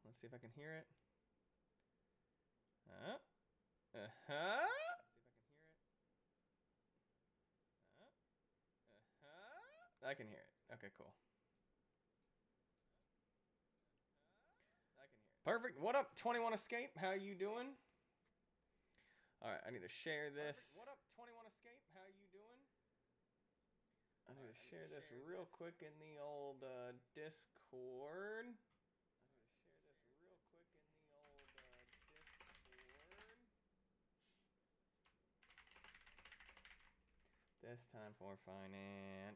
Let's see if I can hear it. Let's see if I can hear it. I can hear it. Okay, cool. I can hear it. Perfect. What up, 21 Escape? How you doing? All right, I need to share this. Perfect. What up, 21 Escape? How you doing? I need to share this real quick in the old Discord. This time for financial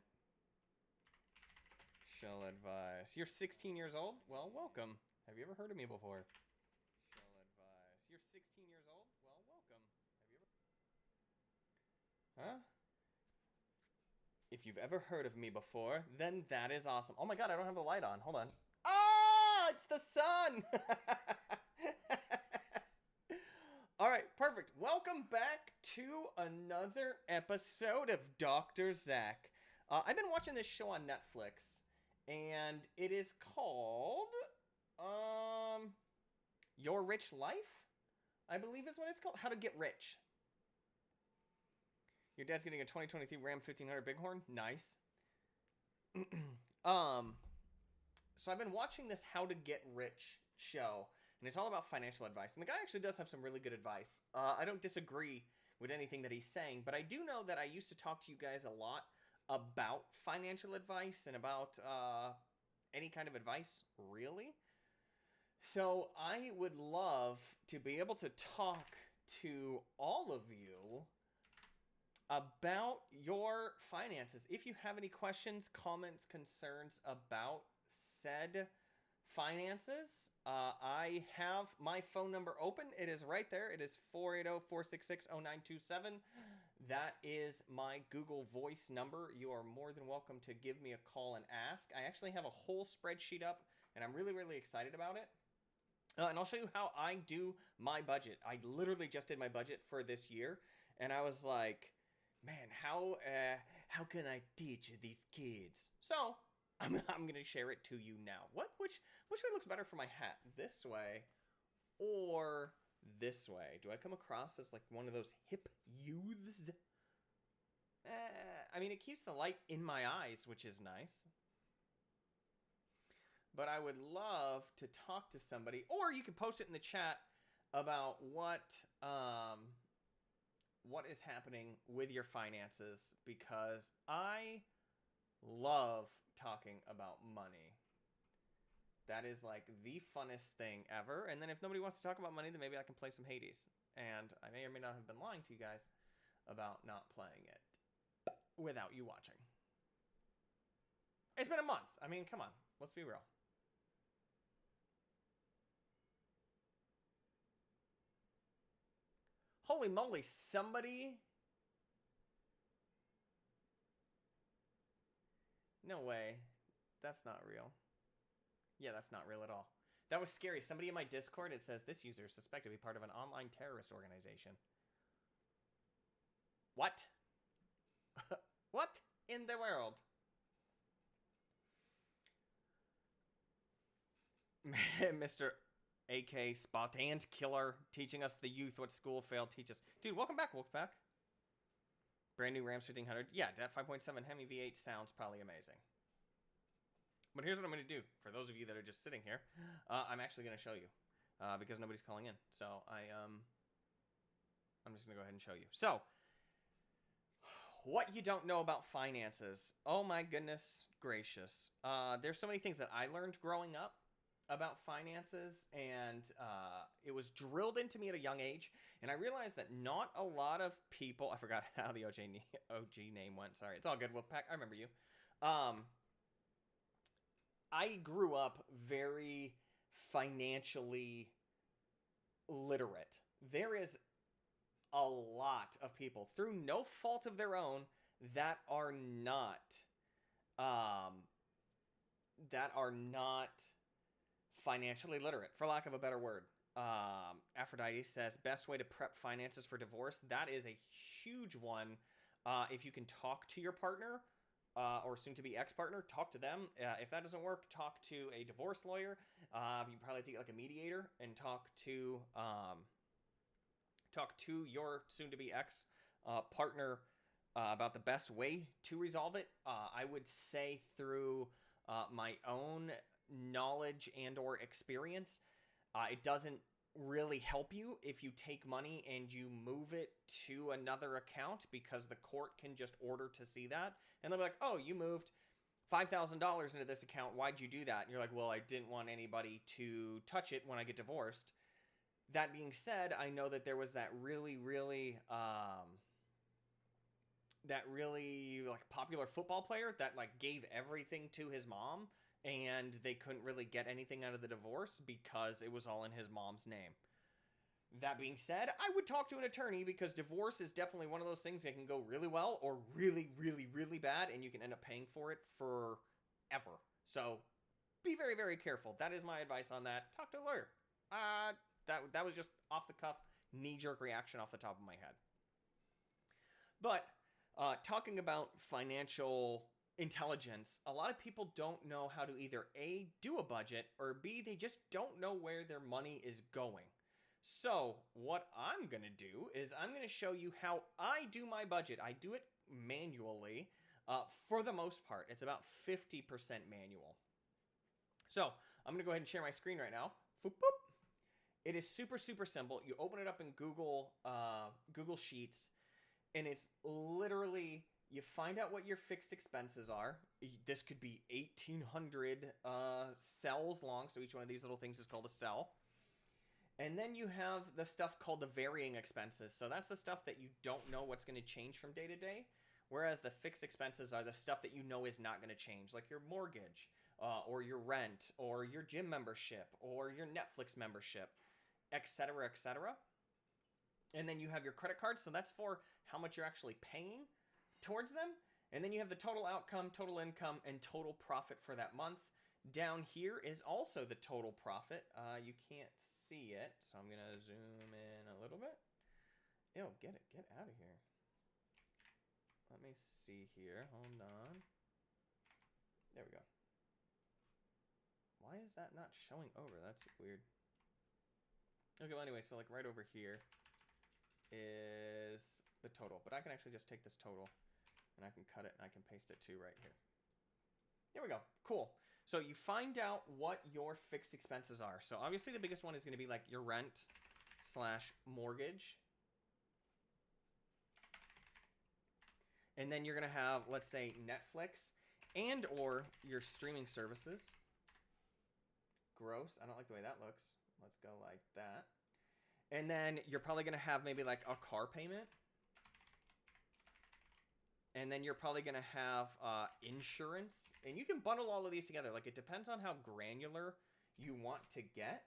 advice. You're 16 years old? Well, welcome. Have you ever heard of me before? Financial advice. You're 16 years old? Well, welcome. Have you ever... Huh? If you've ever heard of me before, then that is awesome. Oh my god, I don't have the light on. Hold on. Ah, it's the sun! All right, perfect. Welcome back to another episode of Dr. Zach. I've been watching this show on Netflix, and it is called Your Rich Life, I believe is what it's called. How to Get Rich. Your dad's getting a 2023 Ram 1500 Bighorn. Nice. So I've been watching this How to Get Rich show, and it's all about financial advice. And the guy actually does have some really good advice. I don't disagree with anything that he's saying, but I do know that I used to talk to you guys a lot about financial advice and about any kind of advice, really. So I would love to be able to talk to all of you about your finances. If you have any questions, comments, concerns about said finances, I have my phone number open. It is right there. It is 480-466-0927. That is my Google Voice number. You are more than welcome to give me a call and ask. I actually have a whole spreadsheet up, and I'm really, really excited about it. And I'll show you how I do my budget. I literally just did my budget for this year, and I was like, man, how can I teach these kids? So I'm gonna share it to you now. Which way looks better for my hat? This way or this way? Do I come across as like one of those hip youths? I mean, it keeps the light in my eyes, which is nice. But I would love to talk to somebody, or you can post it in the chat about what is happening with your finances, because I love talking about money. That is like the funnest thing ever. And then if nobody wants to talk about money, then maybe I can play some Hades. And I may or may not have been lying to you guys about not playing it without you watching. It's been a month. I mean, come on. Let's be real. Holy moly, somebody... No way. That's not real. Yeah, that's not real at all. That was scary. Somebody in my Discord, it says, this user is suspected to be part of an online terrorist organization. What? What in the world? Mr. AK Spot and Killer teaching us the youth what school failed teaches. Dude, welcome back, Wolfpack. Brand new Rams 1500. Yeah, that 5.7 Hemi V8 sounds probably amazing. But here's what I'm going to do. For those of you that are just sitting here, I'm actually going to show you. Because nobody's calling in. So I'm just going to go ahead and show you. So, what you don't know about finances. Oh my goodness gracious. There's so many things that I learned growing up about finances, and it was drilled into me at a young age, and I realized that not a lot of people... I forgot how the OG name went. Sorry, it's all good, Wolfpack. I remember you. I grew up very financially literate. There is a lot of people, through no fault of their own, that are not financially literate, for lack of a better word. Aphrodite says, best way to prep finances for divorce. That is a huge one. If you can talk to your partner or soon-to-be ex-partner, talk to them. If that doesn't work, talk to a divorce lawyer. You probably have to get like a mediator and talk to your soon-to-be ex-partner about the best way to resolve it. I would say through my own knowledge and or experience, it doesn't really help you if you take money and you move it to another account, because the court can just order to see that, and they'll be like, oh, you moved $5,000 into this account, why'd you do that? And you're like, well, I didn't want anybody to touch it when I get divorced. That being said, I know that there was that really like popular football player that like gave everything to his mom, and they couldn't really get anything out of the divorce because it was all in his mom's name. That being said, I would talk to an attorney, because divorce is definitely one of those things that can go really well or really bad, and you can end up paying for it forever. So be very, very careful. That is my advice on that. Talk to a lawyer. That was just off the cuff, knee-jerk reaction off the top of my head. But talking about financial intelligence, a lot of people don't know how to either A, do a budget, or B, they just don't know where their money is going. So what I'm going to do is I'm going to show you how I do my budget. I do it manually for the most part. It's about 50% manual. So I'm going to go ahead and share my screen right now. Boop, boop. It is super simple. You open it up in Google Sheets, and it's literally, you find out what your fixed expenses are. This could be 1,800 cells long, so each one of these little things is called a cell. And then you have the stuff called the varying expenses. So that's the stuff that you don't know what's going to change from day to day, whereas the fixed expenses are the stuff that you know is not going to change, like your mortgage, or your rent, or your gym membership, or your Netflix membership, etc., etc. And then you have your credit cards, so that's for how much you're actually paying towards them. And then you have the total outcome, total income, and total profit for that month. Down here is also the total profit. You can't see it, so I'm going to zoom in a little bit. Ew, get out of here. Let me see here. Hold on. There we go. Why is that not showing over? That's weird. Okay, well, anyway, so like right over here is the total. But I can actually just take this total, and I can cut it, and I can paste it too right here. There we go. Cool. So you find out what your fixed expenses are. So obviously the biggest one is going to be like your rent / mortgage. And then you're going to have, let's say, Netflix and or your streaming services. Gross. I don't like the way that looks. Let's go like that. And then you're probably going to have maybe like a car payment. And then you're probably going to have insurance. And you can bundle all of these together. Like, it depends on how granular you want to get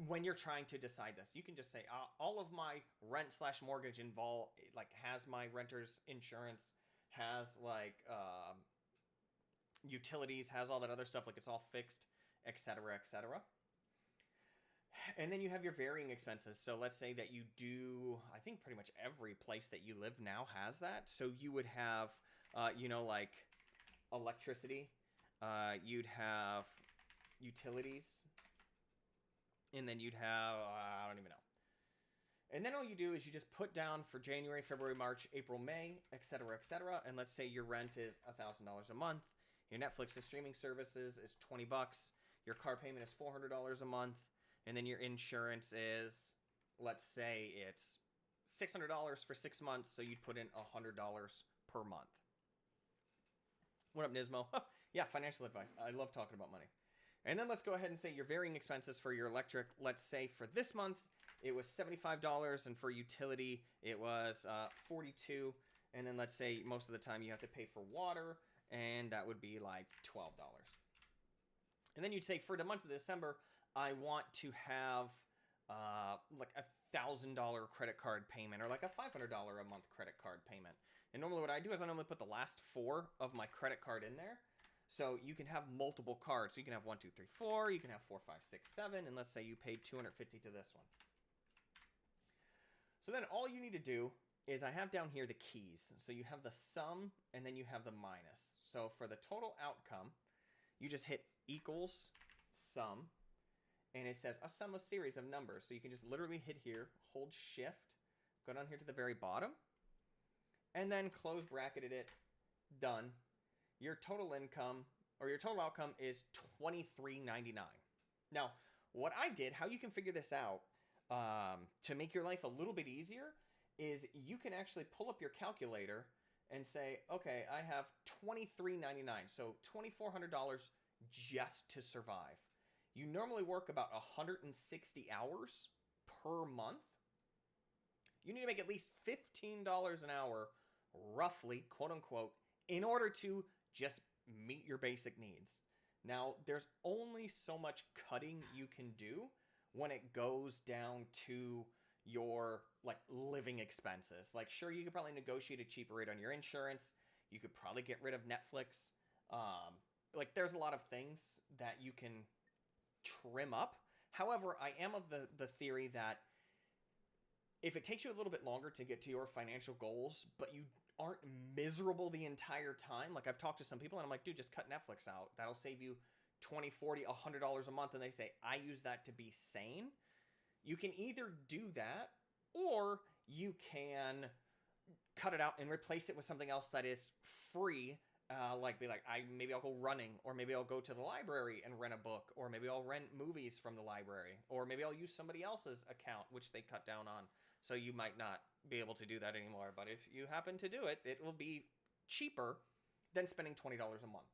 when you're trying to decide this. You can just say, all of my rent / mortgage has my renter's insurance, has like utilities, has all that other stuff. Like, it's all fixed, etc., etc. And then you have your varying expenses. So let's say that you do, I think pretty much every place that you live now has that. So you would have, like electricity. You'd have utilities. And then you'd have, I don't even know. And then all you do is you just put down for January, February, March, April, May, etc., etc. And let's say your rent is $1,000 a month. Your Netflix and streaming services is $20. Your car payment is $400 a month. And then your insurance is, let's say it's $600 for 6 months, so you'd put in $100 per month. What up, Nismo? Yeah, financial advice. I love talking about money. And then let's go ahead and say your varying expenses for your electric. Let's say for this month, it was $75, and for utility, it was $42. And then let's say most of the time you have to pay for water, and that would be like $12. And then you'd say for the month of December, I want to have like $1,000 credit card payment, or like a $500 a month credit card payment. And normally what I do is I normally put the last 4 of my credit card in there. So you can have multiple cards. So you can have 1, 2, 3, 4. You can have 4, 5, 6, 7. And let's say you paid $250 to this one. So then all you need to do is I have down here the keys. So you have the sum and then you have the minus. So for the total outcome, you just hit equals sum, and it says a sum of series of numbers. So you can just literally hit here, hold shift, go down here to the very bottom, and then close bracketed it, done. Your total income or your total outcome is $23.99. Now, what I did, how you can figure this out to make your life a little bit easier, is you can actually pull up your calculator and say, okay, I have $23.99, so $2,400 just to survive. You normally work about 160 hours per month. You need to make at least $15 an hour, roughly, quote unquote, in order to just meet your basic needs. Now, there's only so much cutting you can do when it goes down to your living expenses. Like, sure, you could probably negotiate a cheaper rate on your insurance. You could probably get rid of Netflix. There's a lot of things that you can trim up. However, I am of the theory that if it takes you a little bit longer to get to your financial goals, but you aren't miserable the entire time, like I've talked to some people and I'm like, dude, just cut Netflix out. That'll save you $20, $40, $100 a month. And they say, I use that to be sane. You can either do that, or you can cut it out and replace it with something else that is free. Maybe I'll go running, or maybe I'll go to the library and rent a book, or maybe I'll rent movies from the library, or maybe I'll use somebody else's account, which they cut down on. So you might not be able to do that anymore. But if you happen to do it, it will be cheaper than spending $20 a month.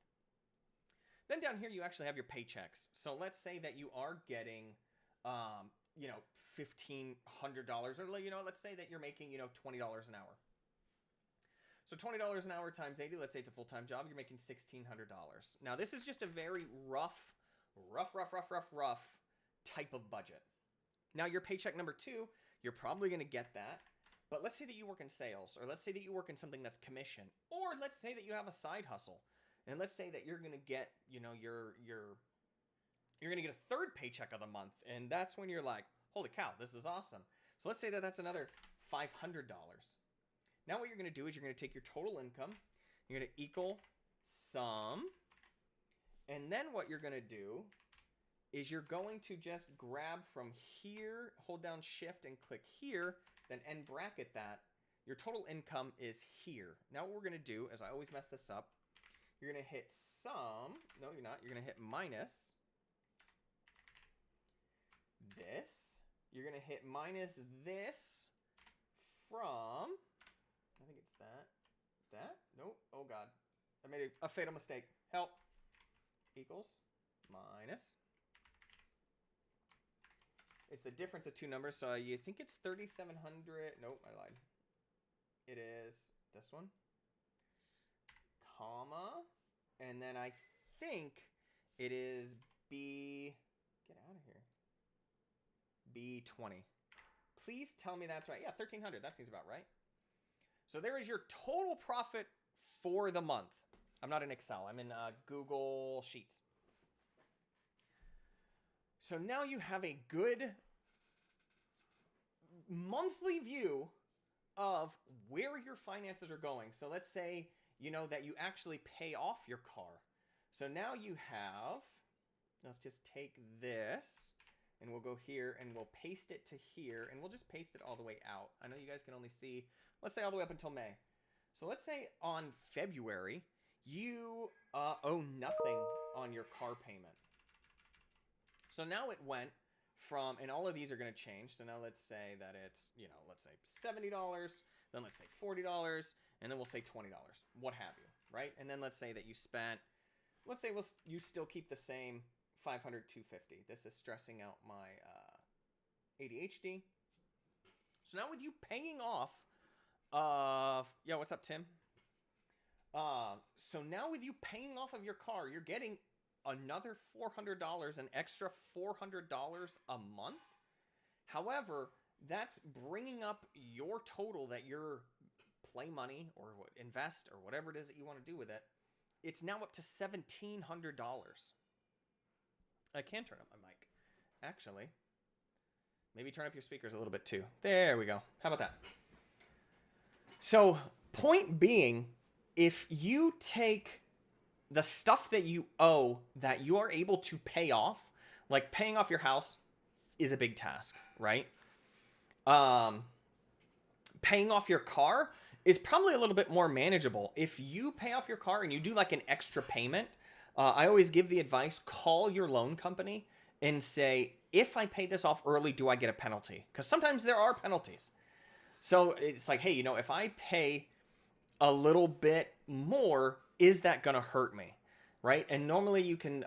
Then down here, you actually have your paychecks. So let's say that you are getting, $1,500, or, let's say that you're making, $20 an hour. So $20 an hour times 80, let's say it's a full-time job, you're making $1,600. Now, this is just a very rough type of budget. Now, your paycheck number 2, you're probably going to get that. But let's say that you work in sales, or let's say that you work in something that's commission, or let's say that you have a side hustle. And let's say that you're going to get, you're going to get a third paycheck of the month. And that's when you're like, holy cow, this is awesome. So let's say that that's another $500. Now what you're going to do is you're going to take your total income, you're going to equal sum, and then what you're going to do is you're going to just grab from here, hold down shift and click here, then end bracket that. Your total income is here. Now what we're going to do is, I always mess this up, you're going to hit sum, no you're not, you're going to hit minus this, you're going to hit minus this from, I think it's that, nope, oh god, I made a fatal mistake, help, equals, minus, it's the difference of two numbers, so you think it's 3,700, nope, I lied, it is this one, comma, and then I think it is get out of here, B20. Please tell me that's right. Yeah, 1,300, that seems about right. So there is your total profit for the month. I'm not in Excel, I'm in Google Sheets. So now you have a good monthly view of where your finances are going. So let's say, that you actually pay off your car. So now you have, let's just take this and we'll go here and we'll paste it to here and we'll just paste it all the way out. I know you guys can only see, let's say all the way up until May. So let's say on February, you owe nothing on your car payment. So now it went from, and all of these are going to change. So now let's say that it's, let's say $70, then let's say $40, and then we'll say $20, what have you, right? And then let's say that you spent, let's say you still keep the same 500, 250. This is stressing out my ADHD. So now with you paying off, yeah, what's up, Tim? So now with you paying off of your car, you're getting another $400, an extra $400 a month. However, that's bringing up your total that your play money or invest or whatever it is that you want to do with it. It's now up to $1,700. I can turn up my mic. Actually, maybe turn up your speakers a little bit too. There we go. How about that? So, point being, if you take the stuff that you owe that you are able to pay off, like paying off your house is a big task, right? Um, Paying off your car is probably a little bit more manageable. If you pay off your car and you do like an extra payment, I always give the advice, call your loan company and say, if I pay this off early, do I get a penalty? Because sometimes there are penalties. So it's like, hey, if I pay a little bit more, is that going to hurt me? Right? And normally you can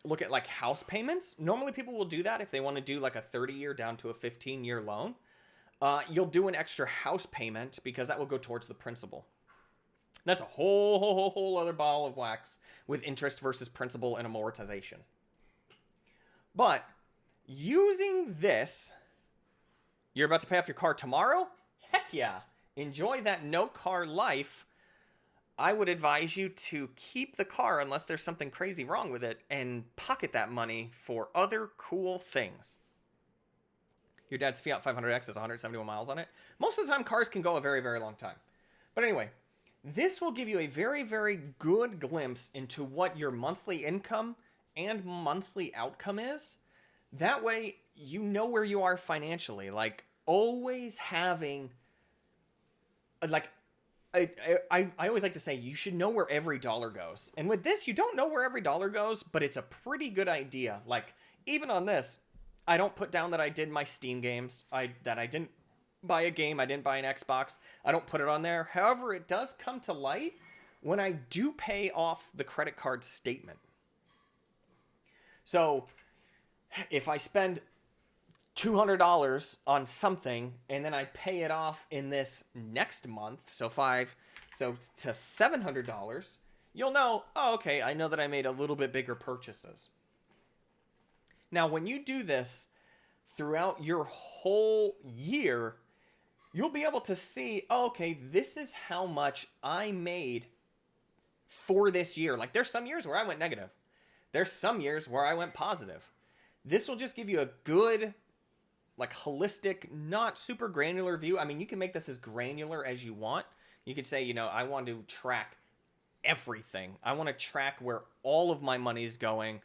look at like house payments. Normally people will do that if they want to do like a 30-year down to a 15-year loan. You'll do an extra house payment because that will go towards the principal. That's a whole other ball of wax with interest versus principal and amortization. But using this, you're about to pay off your car tomorrow? Heck yeah. Enjoy that no car life. I would advise you to keep the car unless there's something crazy wrong with it and pocket that money for other cool things. Your dad's Fiat 500X has 171 miles on it. Most of the time, cars can go a very, very long time. But anyway, this will give you a very, very good glimpse into what your monthly income and monthly outcome is. That way, you know where you are financially. Like, always having, like, I always like to say, you should know where every dollar goes. And with this, you don't know where every dollar goes, but it's a pretty good idea. Like, even on this, I don't put down that I did my Steam games, that I didn't buy a game, I didn't buy an Xbox. I don't put it on there. However, it does come to light when I do pay off the credit card statement. So if I spend $200 on something and then I pay it off in this next month, so to $700, you'll know, oh, okay, I know that I made a little bit bigger purchases. Now, when you do this throughout your whole year, you'll be able to see, oh, okay, this is how much I made for this year. Like, there's some years where I went negative. There's some years where I went positive. This will just give you a good, like, holistic, not super granular view. I mean, you can make this as granular as you want. You could say, I want to track everything. I want to track where all of my money is going.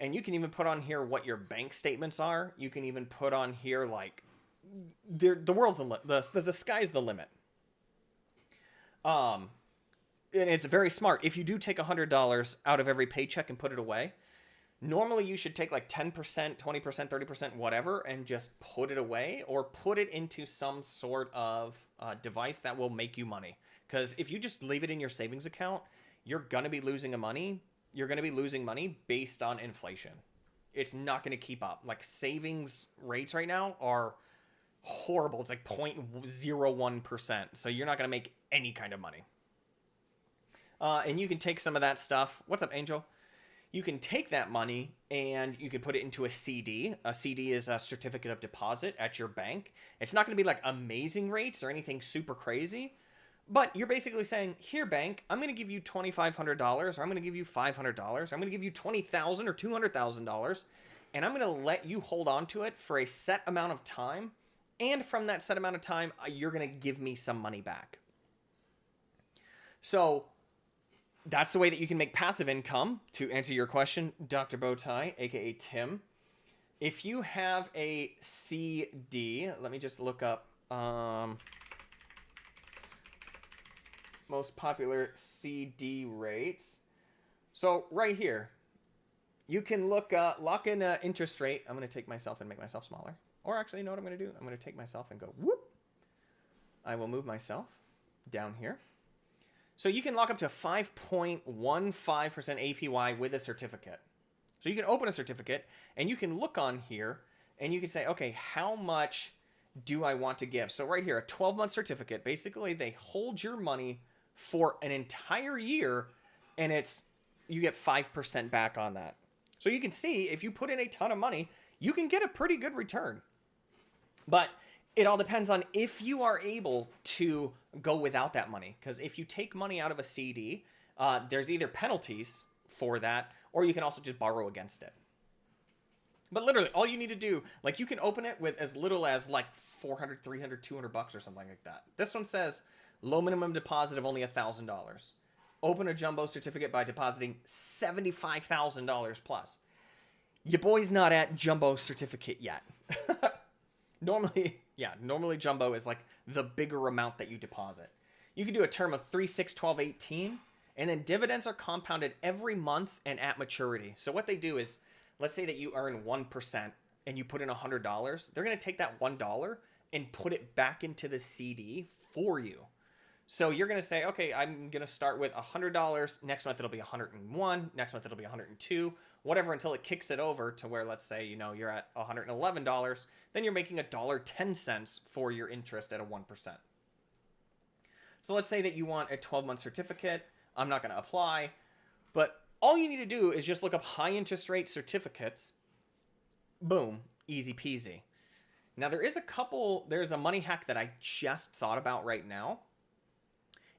And you can even put on here what your bank statements are. You can even put on here, like, the world's the sky's the limit. And it's very smart. If you do take $100 out of every paycheck and put it away, normally you should take like 10%, 20%, 30%, whatever, and just put it away or put it into some sort of device that will make you money. Because if you just leave it in your savings account, you're going to be losing money. You're going to be losing money based on inflation. It's not going to keep up. Like, savings rates right now are horrible. It's like 0.01%. So you're not going to make any kind of money. And you can take some of that stuff. What's up, Angel? You can take that money and you can put it into a CD. A CD is a certificate of deposit at your bank. It's not going to be like amazing rates or anything super crazy. But you're basically saying, here, bank, I'm going to give you $2,500, or I'm going to give you $500, or I'm going to give you $20,000 or $200,000, and I'm going to let you hold on to it for a set amount of time, and from that set amount of time, you're going to give me some money back. So that's the way that you can make passive income. To answer your question, Dr. Bowtie, aka Tim, if you have a CD, let me just look up most popular CD rates. So right here, you can look lock in interest rate. I'm going to take myself and make myself smaller. Or actually, you know what I'm going to do? I'm going to take myself and go whoop. I will move myself down here. So you can lock up to 5.15% APY with a certificate. So you can open a certificate and you can look on here and you can say, okay, how much do I want to give? So right here, a 12-month certificate. Basically, they hold your money for an entire year, and you get 5% back on that. So you can see if you put in a ton of money, you can get a pretty good return. But it all depends on if you are able to go without that money. Because if you take money out of a CD, there's either penalties for that, or you can also just borrow against it. But literally, all you need to do, like, you can open it with as little as like $400, $300, $200 or something like that. This one says Low minimum deposit of only $1,000. Open a jumbo certificate by depositing $75,000 plus. Your boy's not at jumbo certificate yet. Normally jumbo is like the bigger amount that you deposit. You can do a term of 3, 6, 12, 18, and then dividends are compounded every month and at maturity. So what they do is, let's say that you earn 1% and you put in $100. They're going to take that $1 and put it back into the CD for you. So you're going to say, okay, I'm going to start with $100. Next month it'll be 101. Next month it'll be 102. Whatever, until it kicks it over to where, let's say, you're at $111. Then you're making $1.10 for your interest at a 1%. So let's say that you want a 12-month certificate. I'm not going to apply, but all you need to do is just look up high interest rate certificates. Boom, easy peasy. Now there's a money hack that I just thought about right now.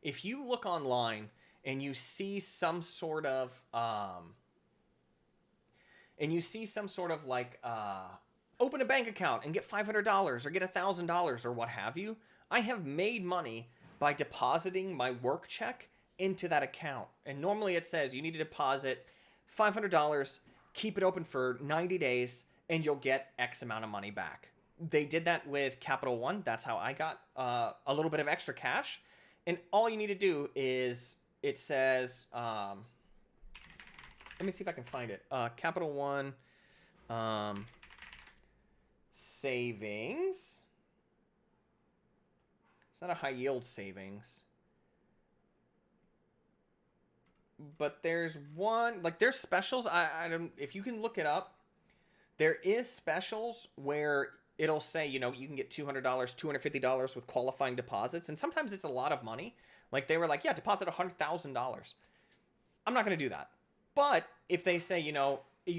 If you look online and you see some sort of open a bank account and get $500 or get $1,000 or what have you, I have made money by depositing my work check into that account. And normally it says you need to deposit $500, keep it open for 90 days, and you'll get X amount of money back. They did that with Capital One. That's how I got a little bit of extra cash. And all you need to do is, it says, let me see if I can find it. Capital One savings. It's not a high yield savings. But there's one, like there's specials. I don't, if you can look it up, there is specials where it'll say, you can get $200, $250 with qualifying deposits. And sometimes it's a lot of money. Like they were like, yeah, deposit $100,000. I'm not going to do that. But if they say, you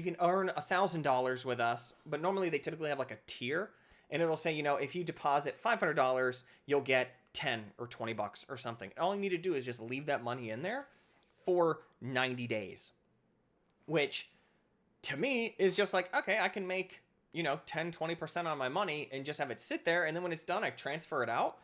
can earn $1,000 with us, but normally they typically have like a tier, and it'll say, if you deposit $500, you'll get 10 or $20 or something. All you need to do is just leave that money in there for 90 days, which to me is just like, okay, I can make 10, 20% on my money and just have it sit there. And then when it's done, I transfer it out.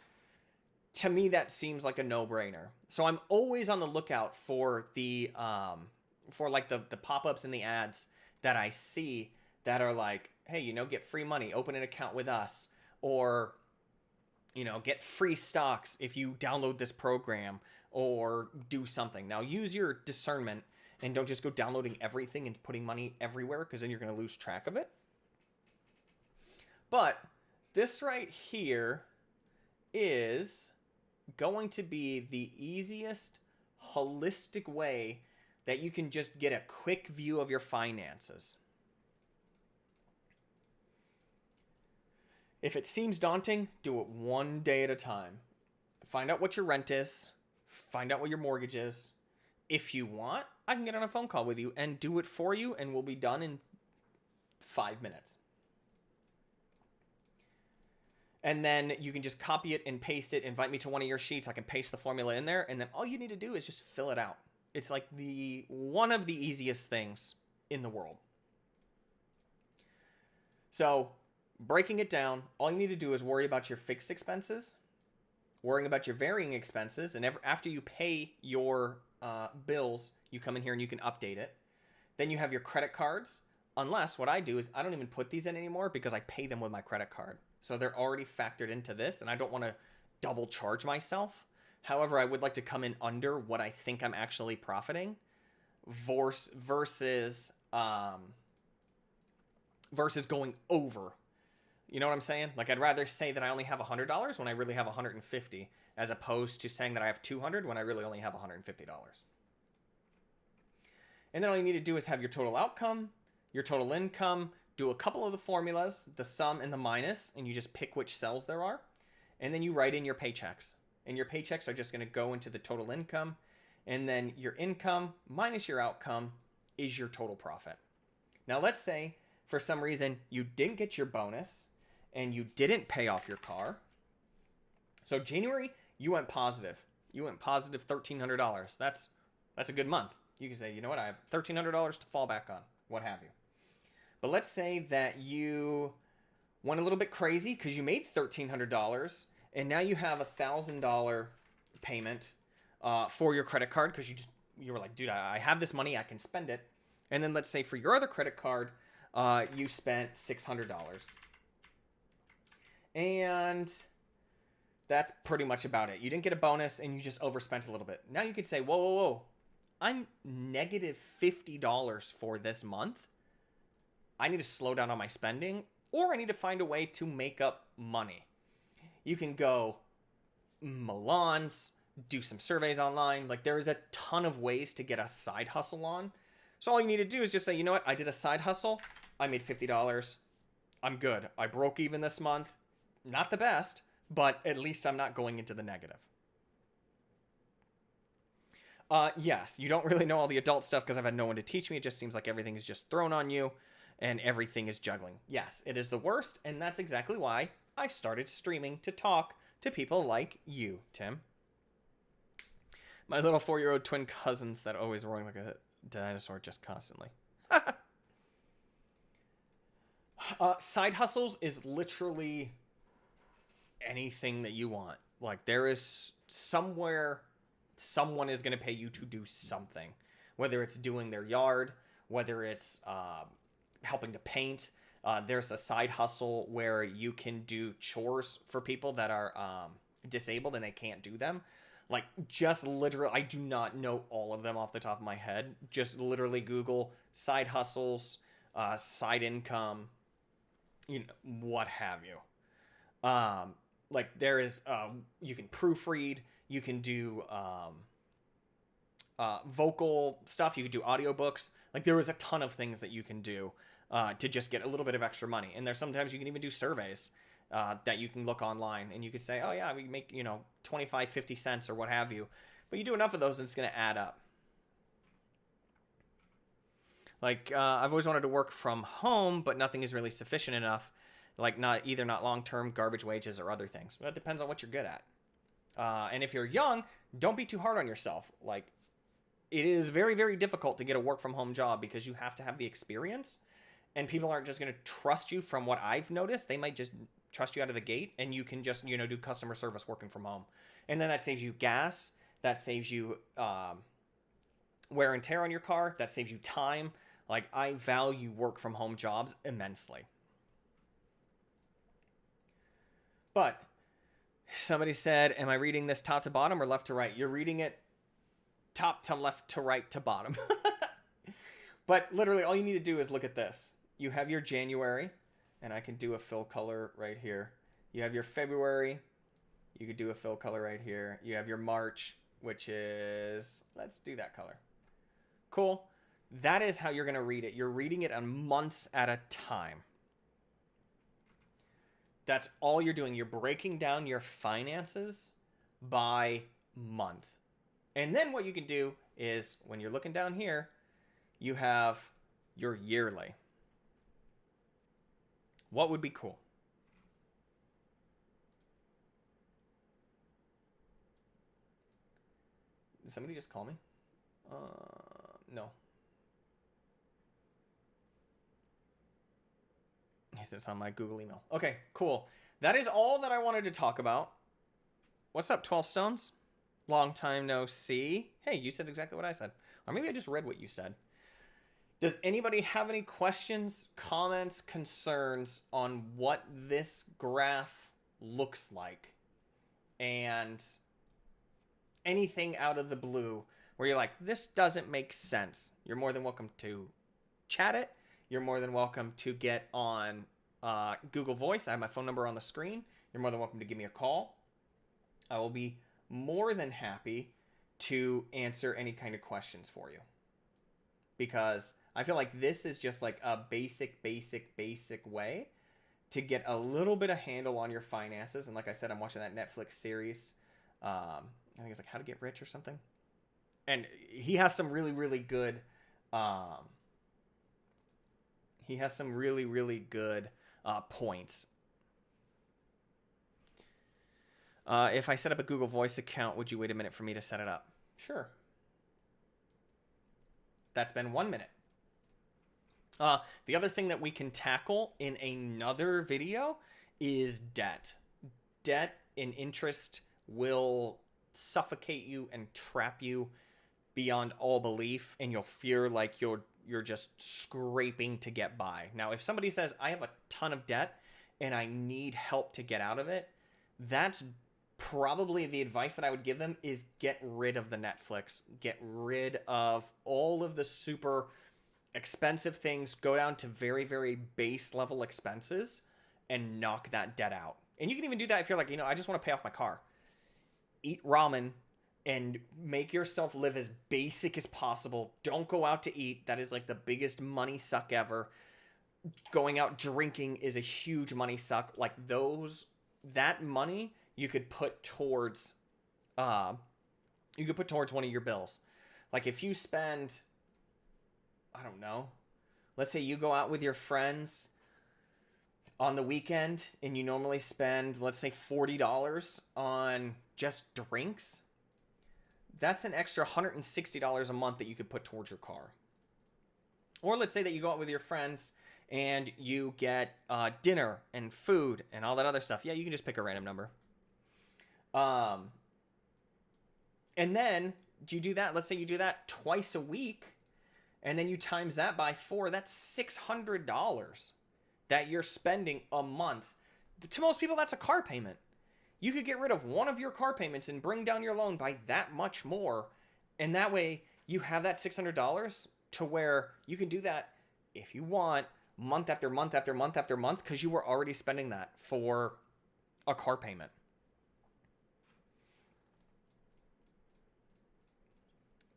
To me, that seems like a no-brainer. So I'm always on the lookout for the pop-ups and the ads that I see that are like, hey, get free money, open an account with us, or, get free stocks if you download this program, or do something. Now use your discernment and don't just go downloading everything and putting money everywhere, because then you're going to lose track of it. But this right here is going to be the easiest holistic way that you can just get a quick view of your finances. If it seems daunting, do it one day at a time. Find out what your rent is. Find out what your mortgage is. If you want, I can get on a phone call with you and do it for you, and we'll be done in 5 minutes. And then you can just copy it and paste it, invite me to one of your sheets. I can paste the formula in there, and then all you need to do is just fill it out. It's like one of the easiest things in the world. So breaking it down, all you need to do is worry about your fixed expenses, worrying about your varying expenses, and after you pay your bills, you come in here and you can update it. Then you have your credit cards, unless what I do is I don't even put these in anymore because I pay them with my credit card. So they're already factored into this, and I don't want to double charge myself. However, I would like to come in under what I think I'm actually profiting versus going over. You know what I'm saying? Like, I'd rather say that I only have $100 when I really have $150, as opposed to saying that I have $200 when I really only have $150. And then all you need to do is have your total outcome, your total income, do a couple of the formulas, the sum and the minus, and you just pick which cells there are. And then you write in your paychecks. And your paychecks are just going to go into the total income. And then your income minus your outcome is your total profit. Now, let's say for some reason you didn't get your bonus and you didn't pay off your car. So January, you went positive. You went positive $1,300. That's a good month. You can say, you know what, I have $1,300 to fall back on, what have you. But let's say that you went a little bit crazy because you made $1,300 and now you have $1,000 payment for your credit card because you were like, dude, I have this money, I can spend it. And then let's say for your other credit card, you spent $600. And that's pretty much about it. You didn't get a bonus and you just overspent a little bit. Now you could say, whoa, whoa, whoa. I'm negative $50 for this month. I need to slow down on my spending, or I need to find a way to make up money. You can go mow lawns, do some surveys online. Like, there is a ton of ways to get a side hustle on. So all you need to do is just say, you know what? I did a side hustle. I made $50. I'm good. I broke even this month. Not the best, but at least I'm not going into the negative. Yes, you don't really know all the adult stuff because I've had no one to teach me. It just seems like everything is just thrown on you and everything is juggling. Yes, it is the worst, and that's exactly why I started streaming to talk to people like you, Tim. My little 4-year-old twin cousins that always roaring like a dinosaur just constantly. Side hustles is literally anything that you want. Like, there is somewhere someone is going to pay you to do something, whether it's doing their yard, whether it's helping to paint. There's a side hustle where you can do chores for people that are disabled and they can't do them. Like, just literally, I do not know all of them off the top of my head. Just literally Google side hustles, side income, you know, what have you. Like, there is, you can proofread, you can do vocal stuff, you can do audiobooks. Like, there is a ton of things that you can do to just get a little bit of extra money. And there's sometimes you can even do surveys that you can look online and you could say, oh yeah, we make, 25, 50 cents or what have you. But you do enough of those and it's going to add up. Like, I've always wanted to work from home, but nothing is really sufficient enough. Like, not long-term garbage wages or other things. But it depends on what you're good at. And if you're young, don't be too hard on yourself. Like, it is very, very difficult to get a work-from-home job because you have to have the experience. And people aren't just going to trust you from what I've noticed. They might just trust you out of the gate, and you can just, do customer service working from home. And then that saves you gas. That saves you wear and tear on your car. That saves you time. Like, I value work-from-home jobs immensely. But somebody said, am I reading this top to bottom or left to right? You're reading it top to left to right to bottom. But literally all you need to do is look at this. You have your January, and I can do a fill color right here. You have your February. You could do a fill color right here. You have your March, which is, let's do that color. Cool. That is how you're going to read it. You're reading it on months at a time. That's all you're doing. You're breaking down your finances by month. And then what you can do is, when you're looking down here, you have your yearly. What would be cool? Did somebody just call me? No. He says on my Google email. Okay, cool. That is all that I wanted to talk about. What's up, 12 Stones? Long time no see. Hey, you said exactly what I said. Or maybe I just read what you said. Does anybody have any questions, comments, concerns on what this graph looks like? And anything out of the blue where you're like, this doesn't make sense. You're more than welcome to chat it. You're more than welcome to get on Google Voice. I have my phone number on the screen. You're more than welcome to give me a call. I will be more than happy to answer any kind of questions for you. Because I feel like this is just like a basic way to get a little bit of handle on your finances. And like I said, I'm watching that Netflix series. I think it's like How to Get Rich or something. And he has some really, really good... He has some really, really good points. If I set up a Google Voice account, would you wait a minute for me to set it up? Sure. That's been 1 minute. The other thing that we can tackle in another video is debt. Debt and interest will suffocate you and trap you beyond all belief, and you'll fear like you're just scraping to get by. Now, if somebody says, I have a ton of debt and I need help to get out of it, that's probably the advice that I would give them is get rid of the Netflix. Get rid of all of the super expensive things. Go down to very, very base level expenses and knock that debt out. And you can even do that if you're like, I just want to pay off my car. Eat ramen and make yourself live as basic as possible. Don't go out to eat. That is like the biggest money suck ever. Going out drinking is a huge money suck. Like that money you could put towards one of your bills. Like if you spend, I don't know, let's say you go out with your friends on the weekend and you normally spend, let's say $40 on just drinks. That's an extra $160 a month that you could put towards your car. Or let's say that you go out with your friends and you get dinner and food and all that other stuff. Yeah, you can just pick a random number. And then you do that. Let's say you do that twice a week, and then you times that by 4. That's $600 that you're spending a month. To most people, that's a car payment. You could get rid of one of your car payments and bring down your loan by that much more. And that way you have that $600 to where you can do that if you want month after month after month after month, because you were already spending that for a car payment.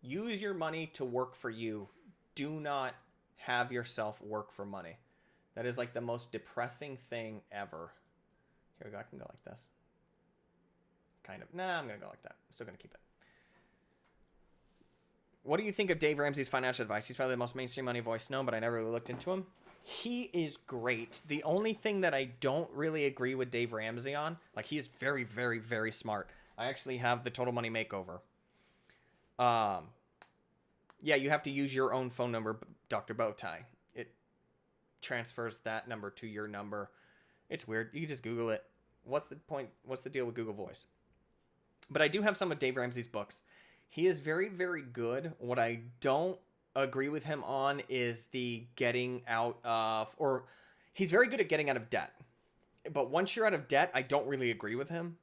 Use your money to work for you. Do not have yourself work for money. That is like the most depressing thing ever. Here we go. I can go like this. Kind of. Nah, I'm going to go like that. I'm still going to keep it. What do you think of Dave Ramsey's financial advice? He's probably the most mainstream money voice known, but I never really looked into him. He is great. The only thing that I don't really agree with Dave Ramsey on, like he is very, very, very smart. I actually have the Total Money Makeover. Yeah, you have to use your own phone number, Dr. Bowtie. It transfers that number to your number. It's weird. You can just Google it. What's the point? What's the deal with Google Voice? But I do have some of Dave Ramsey's books. He is very, very good. What I don't agree with him on is the getting out of, or he's very good at getting out of debt. But once you're out of debt, I don't really agree with him.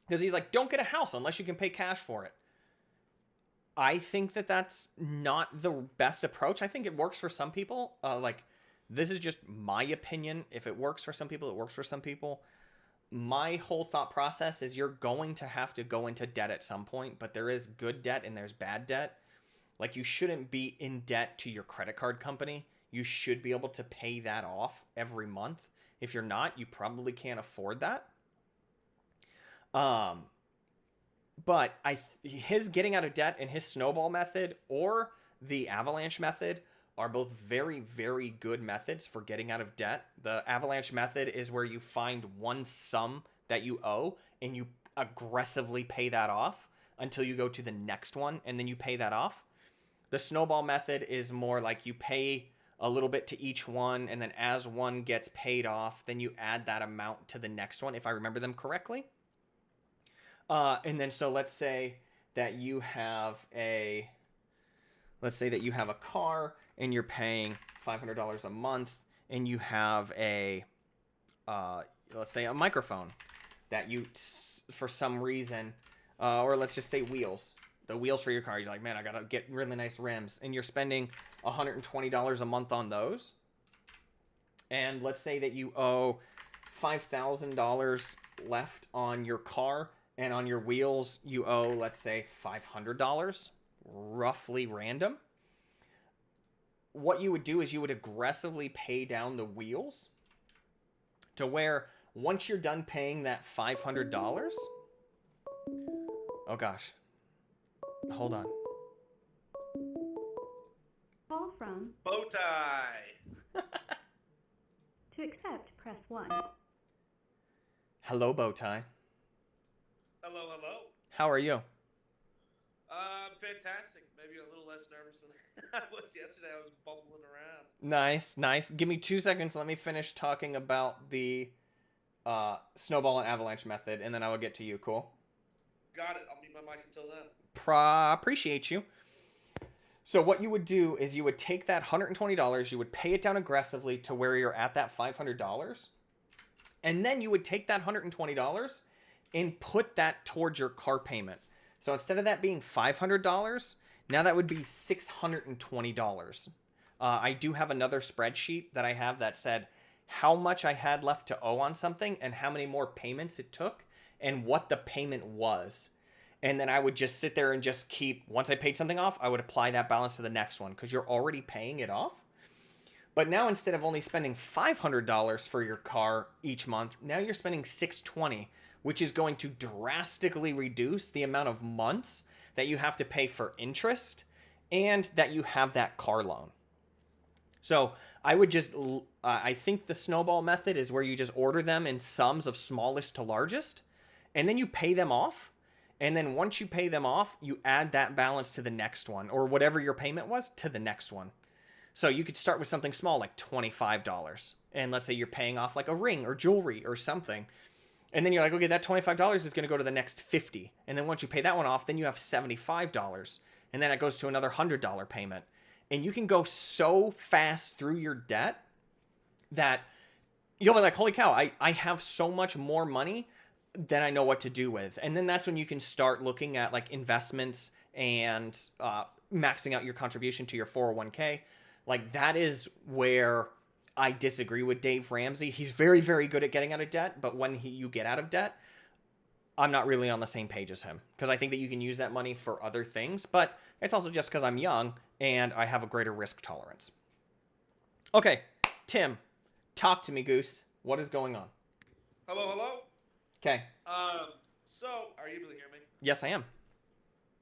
Because he's like, don't get a house unless you can pay cash for it. I think that that's not the best approach. I think it works for some people. This is just my opinion. If it works for some people, it works for some people. My whole thought process is you're going to have to go into debt at some point, but there is good debt and there's bad debt. Like you shouldn't be in debt to your credit card company. You should be able to pay that off every month. If you're not, you probably can't afford that. But his getting out of debt and his snowball method or the avalanche method are both very, very good methods for getting out of debt. The avalanche method is where you find one sum that you owe and you aggressively pay that off until you go to the next one and then you pay that off. The snowball method is more like you pay a little bit to each one, and then as one gets paid off, then you add that amount to the next one, if I remember them correctly. And then so let's say that you have a car and you're paying $500 a month, and you have a let's say a microphone that you for some reason or let's just say the wheels for your car, you're like, man, I gotta get really nice rims, and you're spending $120 a month on those. And let's say that you owe $5,000 left on your car, and on your wheels you owe, let's say, $500, roughly random. What you would do is you would aggressively pay down the wheels to where once you're done paying that $500, oh gosh, hold on. Call from Bowtie. To accept, press 1. Hello, Bowtie. Hello, hello. How are you? Fantastic. Maybe a little less nervous than I was yesterday. I was bumbling around. Nice, nice. Give me 2 seconds. Let me finish talking about the snowball and avalanche method, and then I will get to you. Cool? Got it. I'll mute my mic until then. Appreciate you. So what you would do is you would take that $120, you would pay it down aggressively to where you're at that $500, and then you would take that $120 and put that towards your car payment. So instead of that being $500, now that would be $620. I do have another spreadsheet that I have that said how much I had left to owe on something and how many more payments it took and what the payment was. And then I would just sit there and just keep, once I paid something off, I would apply that balance to the next one because you're already paying it off. But now instead of only spending $500 for your car each month, now you're spending $620, which is going to drastically reduce the amount of months that you have to pay for interest and that you have that car loan. So I would just, I think the snowball method is where you just order them in sums of smallest to largest, and then you pay them off. And then once you pay them off, you add that balance to the next one, or whatever your payment was to the next one. So you could start with something small like $25. And let's say you're paying off like a ring or jewelry or something. And then you're like, okay, that $25 is going to go to the next $50. And then once you pay that one off, then you have $75. And then it goes to another $100 payment. And you can go so fast through your debt that you'll be like, holy cow, I have so much more money than I know what to do with. And then that's when you can start looking at like investments and maxing out your contribution to your 401k. Like that is where I disagree with Dave Ramsey. He's very, very good at getting out of debt. But when you get out of debt, I'm not really on the same page as him because I think that you can use that money for other things. But it's also just because I'm young and I have a greater risk tolerance. Okay, Tim, talk to me, Goose. What is going on? Hello. Okay. So are you able to hear me? Yes, I am.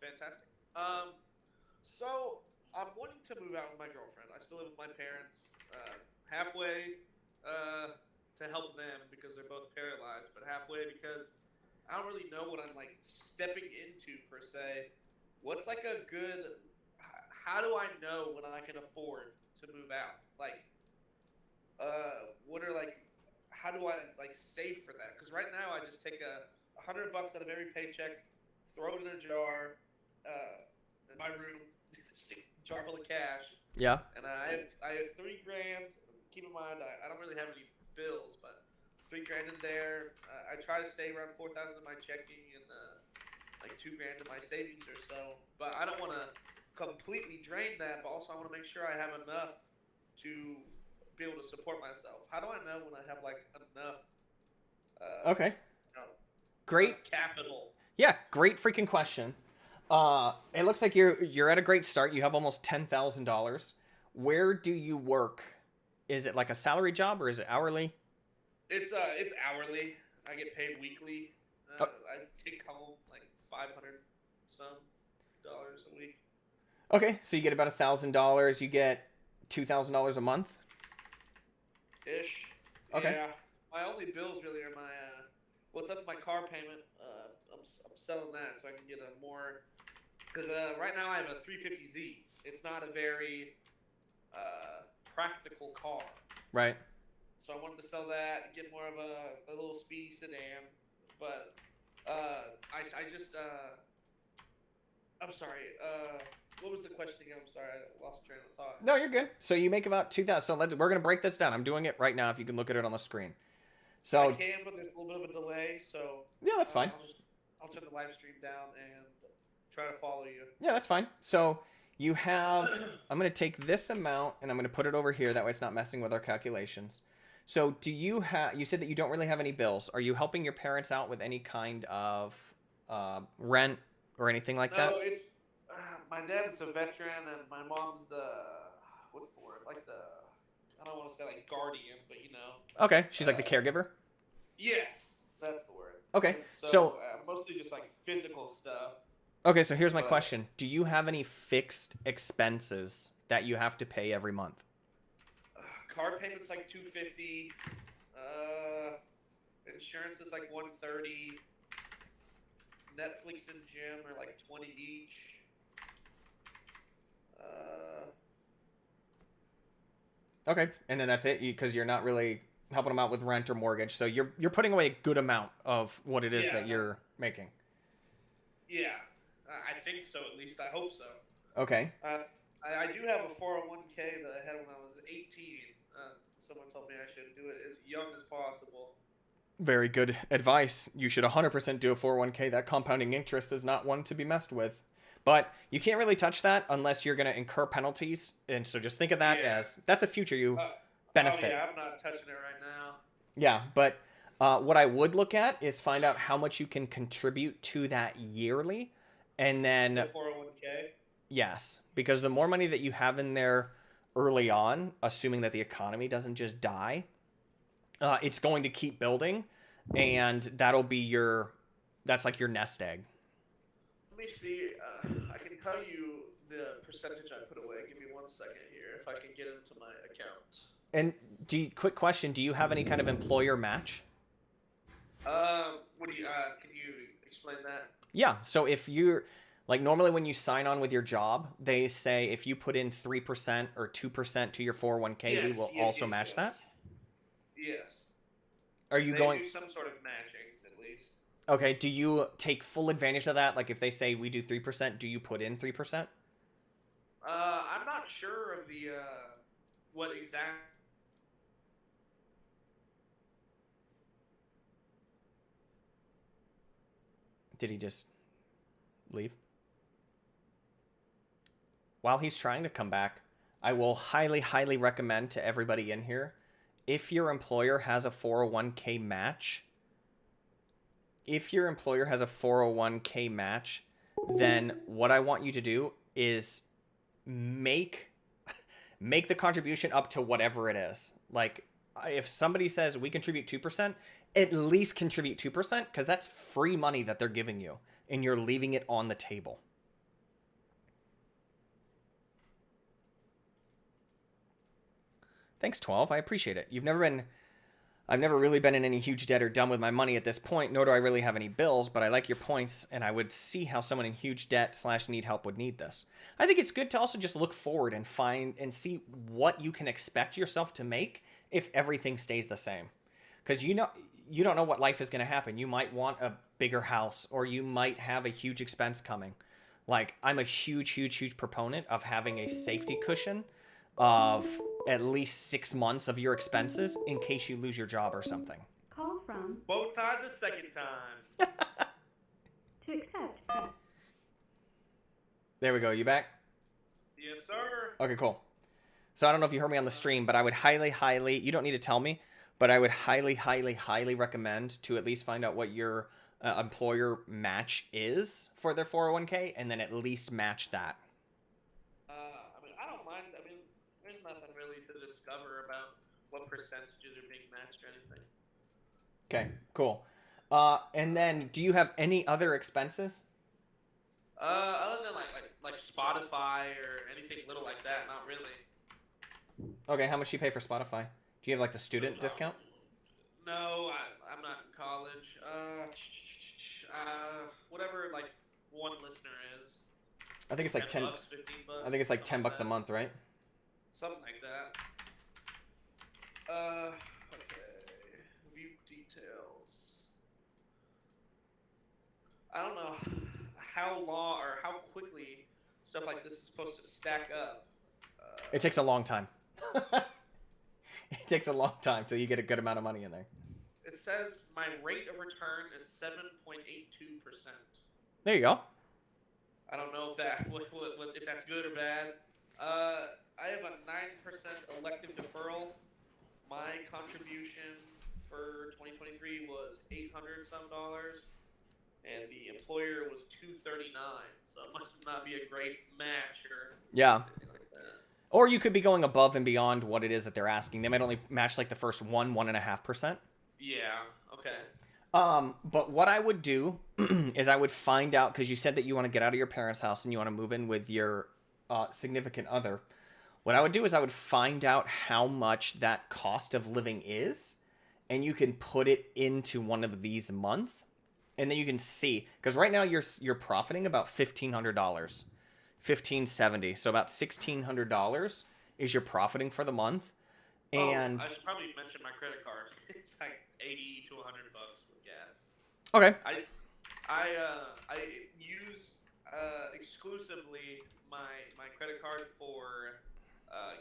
Fantastic. So I'm wanting to move out with my girlfriend. I still live with my parents, halfway to help them because they're both paralyzed, but halfway because I don't really know what I'm like stepping into per se. What's like a good? How do I know when I can afford to move out? Like, what are like? How do I like save for that? Because right now I just take $100 out of every paycheck, throw it in a jar, in my room, stick a jar full of cash. Yeah. And I have $3,000. Keep in mind I don't really have any bills, but $3,000 in there. I try to stay around $4,000 in my checking and like $2,000 in my savings or so. But I don't want to completely drain that. But also I want to make sure I have enough to be able to support myself. How do I know when I have like enough? Okay. Great Capital. Yeah, great freaking question. It looks like you're at a great start. You have almost $10,000. Where do you work? Is it like a salary job or is it hourly? It's hourly. I get paid weekly. I take home like $500 some dollars a week. Okay, so you get about $1,000. You get $2,000 a month. Ish. Okay. Yeah. My only bills really are my that's my car payment. I'm selling that so I can get a more because right now I have a 350Z. It's not a very practical car. Right. So I wanted to sell that and get more of a little speedy sedan. But I just I'm sorry. What was the question again? I'm sorry, I lost train of thought. No, you're good. So you make about 2,000. So we're gonna break this down. I'm doing it right now. If you can look at it on the screen. So I can, but there's a little bit of a delay. So yeah, that's fine. I'll turn the live stream down and try to follow you. Yeah, that's fine. So you have. I'm gonna take this amount and I'm gonna put it over here. That way, it's not messing with our calculations. So do you have? You said that you don't really have any bills. Are you helping your parents out with any kind of rent or anything like that? No, it's. My dad's a veteran, and my mom's what's the word? Like I don't want to say like guardian, but you know. Okay, she's like the caregiver? Yes, that's the word. Okay, so mostly just like physical stuff. Okay, so here's my question. Do you have any fixed expenses that you have to pay every month? Car payment's like $250. Insurance is like $130. Netflix and gym are like $20 each. Okay, and then that's it because you're not really helping them out with rent or mortgage, so you're putting away a good amount of what it is that you're making. Yeah, I think so. At least I hope so. Okay. I do have a 401k that I had when I was 18. Someone told me I should do it as young as possible. Very good advice. You should 100% do a 401k. That compounding interest is not one to be messed with. But you can't really touch that unless you're going to incur penalties. And so just think of that Yeah. as that's a future you Oh benefit. yeah, I'm not touching it right now. Yeah, but what I would look at is find out how much you can contribute to that yearly. And then, The 401k. yes, because the more money that you have in there early on, assuming that the economy doesn't just die, it's going to keep building. And that's like your nest egg. Let me see. I can tell you the percentage I put away. Give me 1 second here, if I can get into my account. And quick question, do you have any kind of employer match? What do you? Can you explain that? Yeah. So if you're like normally when you sign on with your job, they say if you put in 3% or 2% to your 401k, we will also match that. Yes. Are you They going? do some sort of matching at least. Okay. Do you take full advantage of that? Like if they say we do 3%, do you put in 3%? I'm not sure of the what exact. Did he just leave? While he's trying to come back, I will highly, highly recommend to everybody in here, if your employer has a 401k match, then what I want you to do is make the contribution up to whatever it is. Like if somebody says we contribute 2%, at least contribute 2% because that's free money that they're giving you and you're leaving it on the table. Thanks, 12. I appreciate it. I've never really been in any huge debt or done with my money at this point, nor do I really have any bills, but I like your points, and I would see how someone in huge debt / need help would need this. I think it's good to also just look forward and find and see what you can expect yourself to make if everything stays the same. Because you don't know what life is going to happen. You might want a bigger house, or you might have a huge expense coming. Like, I'm a huge, huge, huge proponent of having a safety cushion of at least 6 months of your expenses in case you lose your job or something. Call from. Both times the second time. To accept, press. There we go. You back? Yes, sir. Okay, cool. So I don't know if you heard me on the stream, but I would highly, highly, you don't need to tell me, but I would highly, highly, highly recommend to at least find out what your employer match is for their 401k and then at least match that. I mean, I don't mind. I mean, there's nothing really to discover about what percentages are being matched or anything. Okay, cool. And then do you have any other expenses? Other than like Spotify or anything little like that, not really. Okay, how much do you pay for Spotify? Do you have like the student discount? No, I'm not in college. Whatever like one listener is. I think it's like 10 bucks, 15 bucks. I think it's like 10 bucks a month, right? Something like that. Okay. View details. I don't know how long or how quickly stuff like this is supposed to stack up. It takes a long time. It takes a long time till you get a good amount of money in there. It says my rate of return is 7.82%. There you go. I don't know if if that's good or bad. I have a 9% elective deferral. My contribution for 2023 was $800 some, and the employer was $239. So it must not be a great match or Yeah. anything like that. Or you could be going above and beyond what it is that they're asking. They might only match like the first 1.5%. Yeah. Okay. But what I would do is I would find out, because you said that you want to get out of your parents' house and you want to move in with your significant other. What I would do is I would find out how much that cost of living is, and you can put it into one of these a month, and then you can see, because right now you're profiting about $1,500, $1,570, so about $1,600 is your profiting for the month. And I should probably mention my credit card. It's like $80 to $100 with gas. okay. I use exclusively my credit card for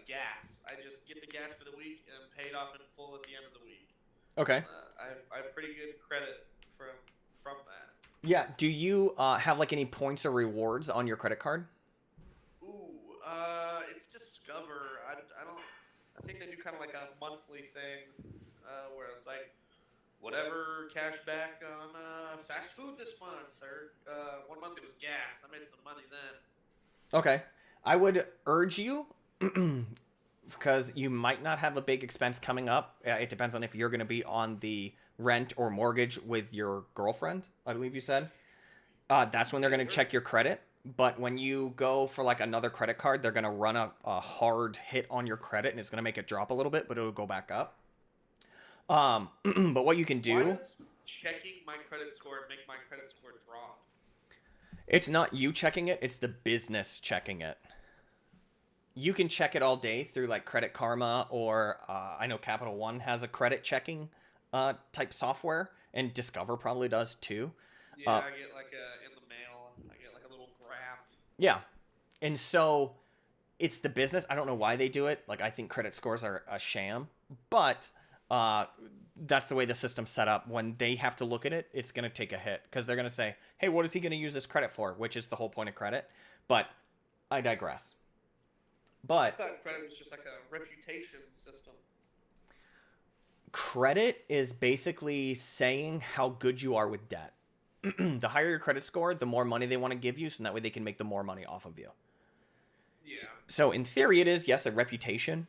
gas. I just get the gas for the week and pay it off in full at the end of the week. Okay. I have pretty good credit from that. Yeah. Do you have like any points or rewards on your credit card? Ooh, it's Discover. I don't. I think they do kind of like a monthly thing, where it's like whatever cash back on fast food this month, or 1 month it was gas. I made some money then. Okay. I would urge you because you might not have a big expense coming up. It depends on if you're going to be on the rent or mortgage with your girlfriend, I believe you said. That's when they're going to check your credit. But when you go for like another credit card, they're going to run a hard hit on your credit and it's going to make it drop a little bit, but it'll go back up. But what you can do... Why does checking my credit score make my credit score drop? It's not you checking it, it's the business checking it. You can check it all day through like Credit Karma or I know Capital One has a credit checking type software, and Discover probably does too. Yeah, I get like in the mail, I get like a little graph. Yeah. And so it's the business. I don't know why they do it. Like, I think credit scores are a sham, but that's the way the system's set up. When they have to look at it, it's going to take a hit because they're going to say, hey, what is he going to use this credit for? Which is the whole point of credit. But I digress. I But thought credit was just like a reputation system. credit is basically saying how good you are with debt. The higher your credit score, the more money they want to give you, so that way they can make the more money off of you. Yeah. So in theory, it is, yes, a reputation.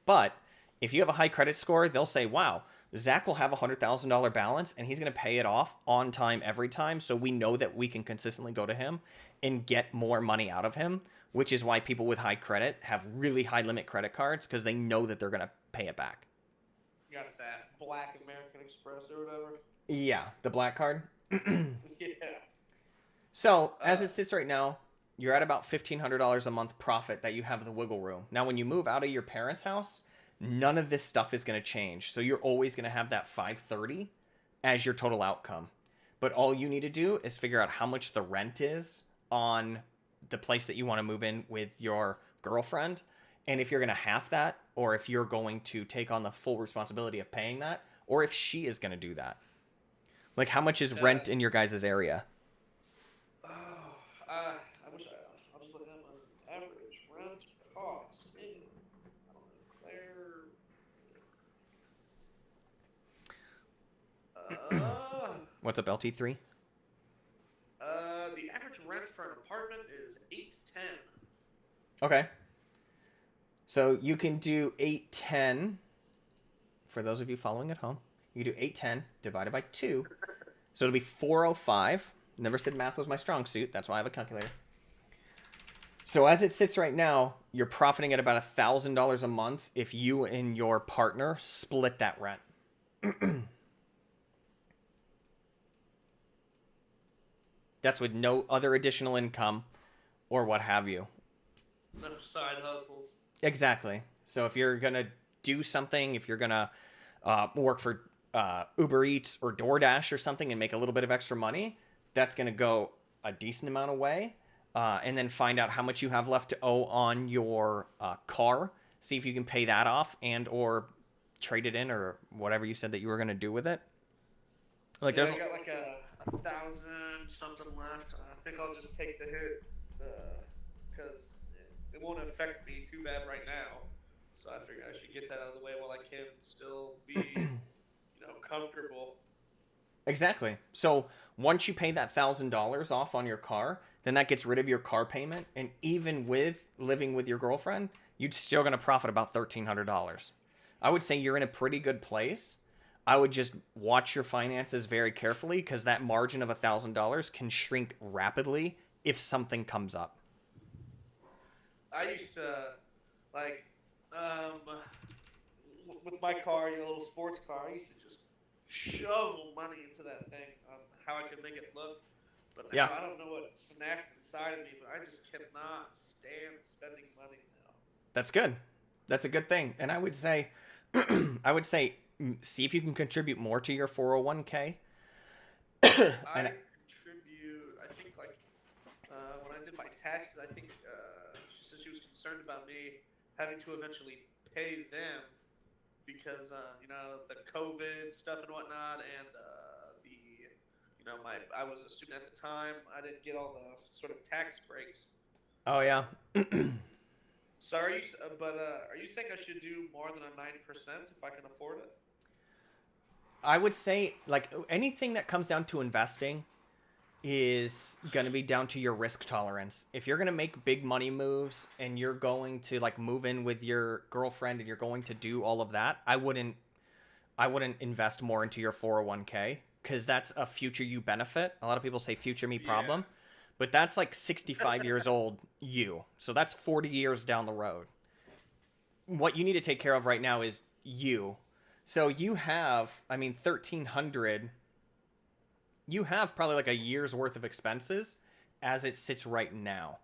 But if you have a high credit score, they'll say, wow, Zach will have a $100,000 balance and he's going to pay it off on time every time. So we know that we can consistently go to him and get more money out of him, which is why people with high credit have really high limit credit cards because they know that they're going to pay it back. You got that Black American Express or whatever. Yeah, the black card. Yeah. So as it sits right now, you're at about $1,500 a month profit that you have the wiggle room. Now, when you move out of your parents' house, none of this stuff is going to change. So you're always going to have that 530 as your total outcome. But all you need to do is figure out how much the rent is on the place that you want to move in with your girlfriend. And if you're going to half that, or if you're going to take on the full responsibility of paying that, or if she is going to do that. Like, how much is rent in your guys' area? I wish I'll just look at my average rent cost in, I don't know, Claire. What's up, LT3? The average rent for an apartment is $810. Okay. So you can do 810. For those of you following at home, you can do 810 divided by 2. So it'll be 405. Never said math was my strong suit. That's why I have a calculator. So as it sits right now, you're profiting at about $1,000 a month if you and your partner split that rent. That's with no other additional income or what have you. No side hustles. Exactly. So if you're going to do something, if you're going to work for Uber Eats or DoorDash or something and make a little bit of extra money, that's going to go a decent amount away. And then find out how much you have left to owe on your car. See if you can pay that off and or trade it in or whatever you said that you were going to do with it. Like, Yeah, there's I got like a 1,000 something left. I think I'll just take the hit because it won't affect me too bad right now. So I figured I should get that out of the way while I can still be, comfortable. Exactly. So once you pay that $1,000 off on your car, then that gets rid of your car payment. And even with living with your girlfriend, you're still going to profit about $1,300. I would say you're in a pretty good place. I would just watch your finances very carefully because that margin of $1,000 can shrink rapidly if something comes up. I used to, with my car, a little sports car, I used to just shovel money into that thing on how I could make it look. But now I don't know what snapped inside of me, but I just cannot stand spending money now. That's good. That's a good thing. And I would say, see if you can contribute more to your 401k. I taxes. I think she said she was concerned about me having to eventually pay them because the COVID stuff and whatnot, and I was a student at the time. I didn't get all the sort of tax breaks. Oh yeah. So are you saying I should do more than a 9% if I can afford it? I would say like anything that comes down to investing is going to be down to your risk tolerance. If you're going to make big money moves and you're going to like move in with your girlfriend and you're going to do all of that, I wouldn't invest more into your 401k because that's a future you benefit. A lot of people say future me problem, but that's like 65 years old you. So that's 40 years down the road. What you need to take care of right now is you. So you have, I mean, 1,300, you have probably like a year's worth of expenses as it sits right now.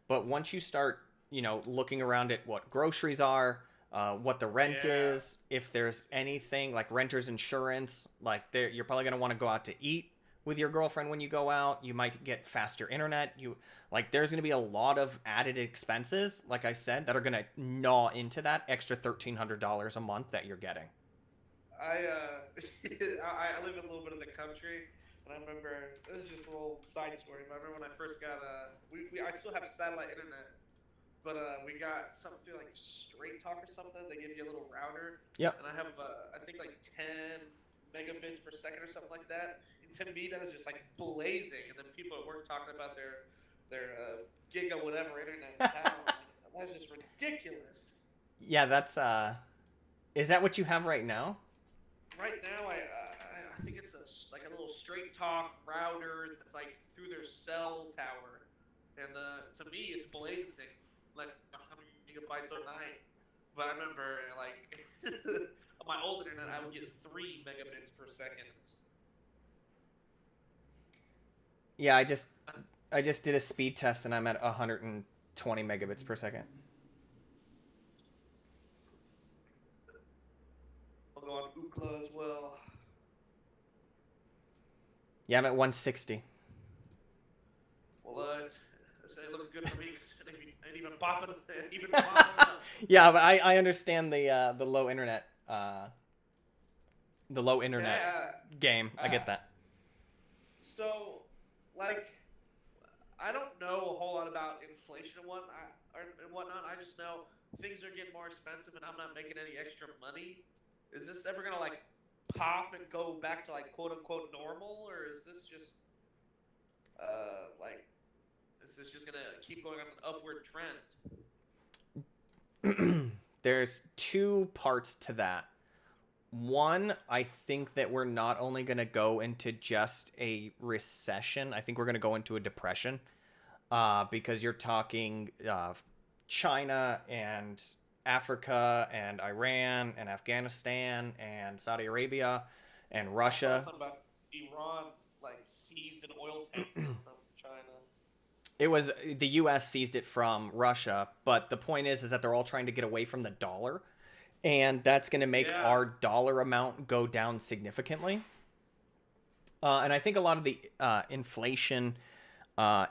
But once you start, looking around at what groceries are, what the rent is, if there's anything like renter's insurance, like you're probably going to want to go out to eat with your girlfriend when you go out. You might get faster internet. There's going to be a lot of added expenses, like I said, that are going to gnaw into that extra $1,300 a month that you're getting. I live in a little bit of the country, and I remember this is just a little side story. But I remember when I first got I still have satellite internet, but we got something like Straight Talk or something. They give you a little router. Yep. And I have I think like 10 megabits per second or something like that. And to me, that is just like blazing. And then people at work talking about their giga whatever internet in town. That's just ridiculous. Yeah, that's is that what you have right now? Right now, I think it's like a little Straight Talk router that's like through their cell tower, and to me it's blazing like 100 gigabytes a night. But I remember like on my old internet I would get 3 megabits per second. Yeah, I just did a speed test and I'm at 120 megabits per second. I'll go on Ookla as well. Yeah, I'm at 160. Well, it's looking good for me because I ain't even popping up. Yeah, but I understand the low internet game. I get that. So, like, I don't know a whole lot about inflation and whatnot. I just know things are getting more expensive, and I'm not making any extra money. Is this ever gonna like pop and go back to like quote unquote normal, or is this just gonna keep going on an upward trend? There's two parts to that. One, I think that we're not only going to go into just a recession, I think we're going to go into a depression, because you're talking China and Africa and Iran and Afghanistan and Saudi Arabia and Russia. I saw something about Iran like seized an oil tanker from China. It was the U.S. seized it from Russia, but the point is that they're all trying to get away from the dollar, and that's going to make our dollar amount go down significantly. And I think a lot of the inflation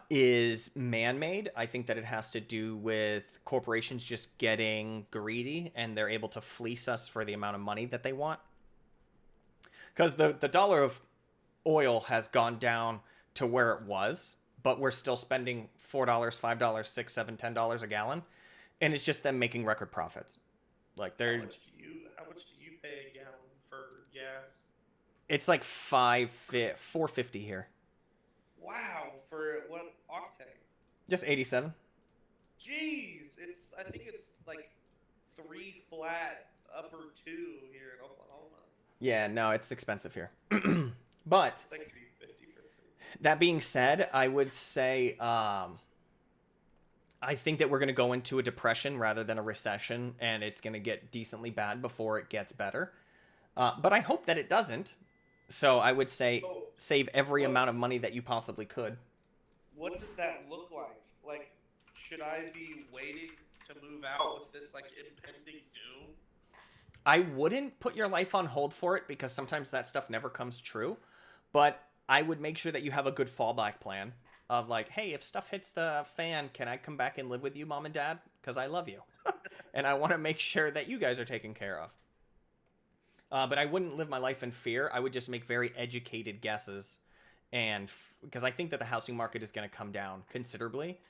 is man-made. I think that it has to do with corporations just getting greedy, and they're able to fleece us for the amount of money that they want. Because the dollar of oil has gone down to where it was, but we're still spending $4, $5, $6, $7, $10 a gallon, and it's just them making record profits. Like they're. How much do you pay a gallon for gas? It's like $4.50 here. Wow, for what octane? Just 87. Jeez, I think it's like 3 flat upper 2 here in Oklahoma. Yeah, no, it's expensive here. But it's like $3.50 for 3. That being said, I would say I think that we're going to go into a depression rather than a recession, and it's going to get decently bad before it gets better. But I hope that it doesn't. So I would say save every amount of money that you possibly could. What does that look like? Like, should I be waiting to move out with this, like, impending doom? I wouldn't put your life on hold for it because sometimes that stuff never comes true. But I would make sure that you have a good fallback plan. of like, hey, if stuff hits the fan, can I come back and live with you, mom and dad? Because I love you. And I want to make sure that you guys are taken care of. But I wouldn't live my life in fear. I would just make very educated guesses. And because I think that the housing market is going to come down considerably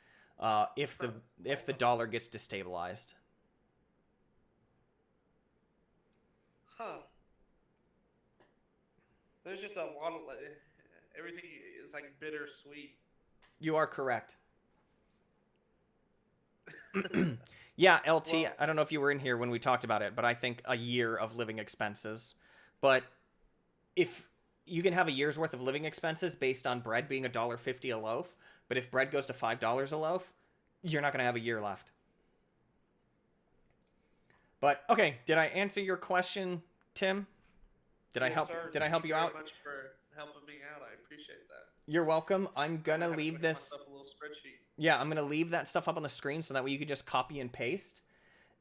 if the dollar gets destabilized. Huh. There's just a lot of everything is like bittersweet. You are correct. Yeah, LT, Well, I don't know if you were in here when we talked about it, but I think a year of living expenses. But if you can have a year's worth of living expenses based on bread being $1.50 a loaf, but if bread goes to $5 a loaf, you're not going to have a year left. But okay, did I answer your question, Tim? Did I help? Sir, Did I help you out? Thank you very much for helping me out. I appreciate that. You're welcome. I'm gonna I have to leave make this. myself a little spreadsheet. Yeah, I'm gonna leave that stuff up on the screen so that way you can just copy and paste,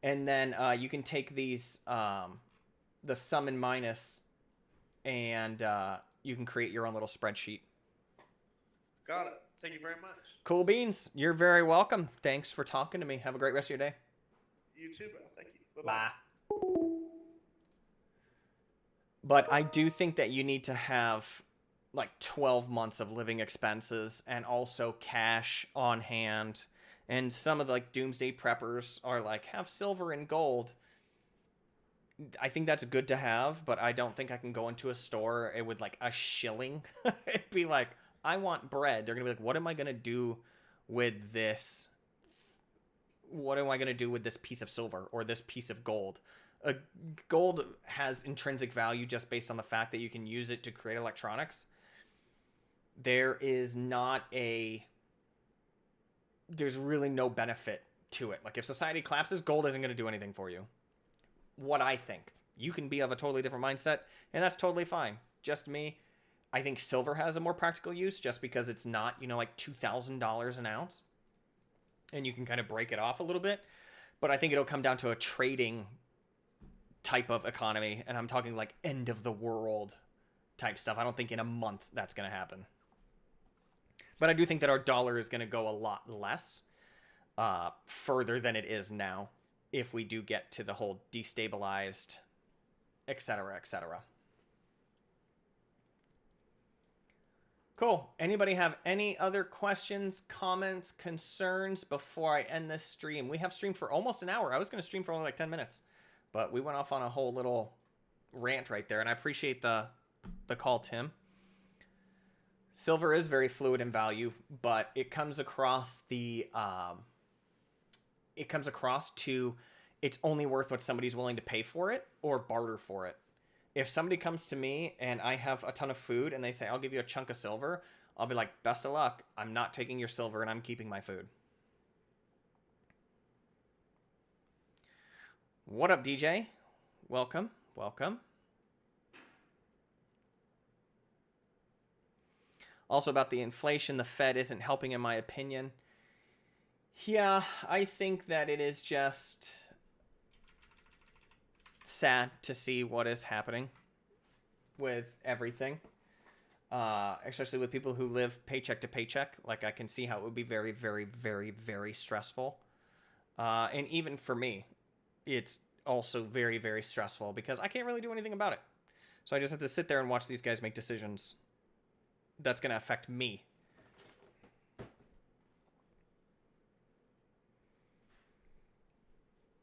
and then you can take these the sum and minus, and you can create your own little spreadsheet. Got it. Thank you very much. Cool beans. You're very welcome. Thanks for talking to me. Have a great rest of your day. You too, bro. Thank you. Bye-bye. Bye. But I do think that you need to have like 12 months of living expenses and also cash on hand. And some of the like doomsday preppers are like, have silver and gold. I think that's good to have, but I don't think I can go into a store with like a shilling. It'd be like, I want bread. They're going to be like, what am I going to do with this? What am I going to do with this piece of silver or this piece of gold? Gold has intrinsic value just based on the fact that you can use it to create electronics. There's really no benefit to it. Like if society collapses, gold isn't going to do anything for you. What I think. You can be of a totally different mindset, and that's totally fine. Just me. I think silver has a more practical use just because it's not, like $2,000 an ounce. And you can kind of break it off a little bit. But I think it'll come down to a trading type of economy, and I'm talking like end of the world type stuff. I don't think in a month that's going to happen. But I do think that our dollar is going to go a lot less further than it is now if we do get to the whole destabilized, etc., etc. Cool. Anybody have any other questions, comments, concerns before I end this stream? We have streamed for almost an hour. I was going to stream for only like 10 minutes. But we went off on a whole little rant right there, and I appreciate the call, Tim. Silver is very fluid in value, but it comes across to it's only worth what somebody's willing to pay for it or barter for it. If somebody comes to me and I have a ton of food and they say, I'll give you a chunk of silver, I'll be like, best of luck. I'm not taking your silver and I'm keeping my food. What up, DJ? Welcome. Welcome. Also about the inflation, the Fed isn't helping in my opinion. Yeah, I think that it is just sad to see what is happening with everything. Especially with people who live paycheck to paycheck. Like, I can see how it would be very, very, very, very stressful. And even for me, it's also very, very stressful because I can't really do anything about it. So I just have to sit there and watch these guys make decisions that's going to affect me.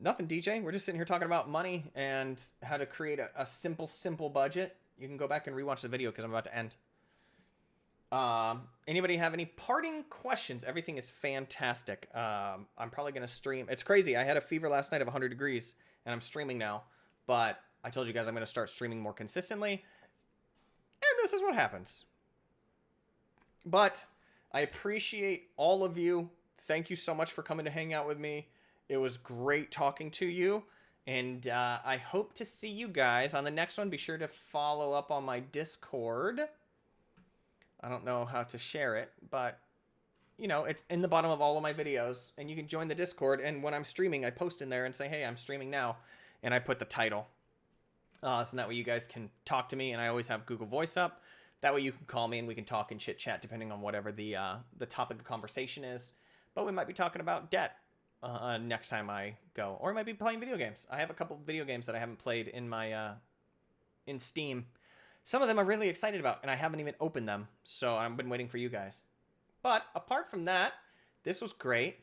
Nothing, DJ. We're just sitting here talking about money and how to create a simple budget. You can go back and rewatch the video because I'm about to end. Anybody have any parting questions? Everything is fantastic. I'm probably going to stream. It's crazy. I had a fever last night of 100 degrees, and I'm streaming now. But I told you guys I'm going to start streaming more consistently. And this is what happens. But I appreciate all of you. Thank you so much for coming to hang out with me. It was great talking to you. And I hope to see you guys on the next one. Be sure to follow up on my Discord. I don't know how to share it, but, it's in the bottom of all of my videos. And you can join the Discord. And when I'm streaming, I post in there and say, hey, I'm streaming now. And I put the title. So that way you guys can talk to me. And I always have Google Voice up. That way you can call me and we can talk and chit chat depending on whatever the topic of conversation is. But we might be talking about debt next time I go, or we might be playing video games. I have a couple video games that I haven't played in my in Steam. Some of them I'm really excited about, and I haven't even opened them, so I've been waiting for you guys. But apart from that, this was great.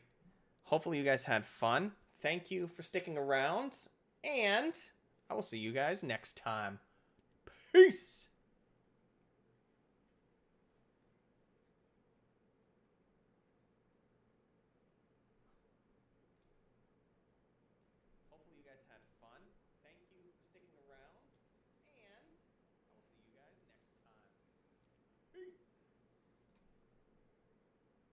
Hopefully you guys had fun. Thank you for sticking around, and I will see you guys next time. Peace!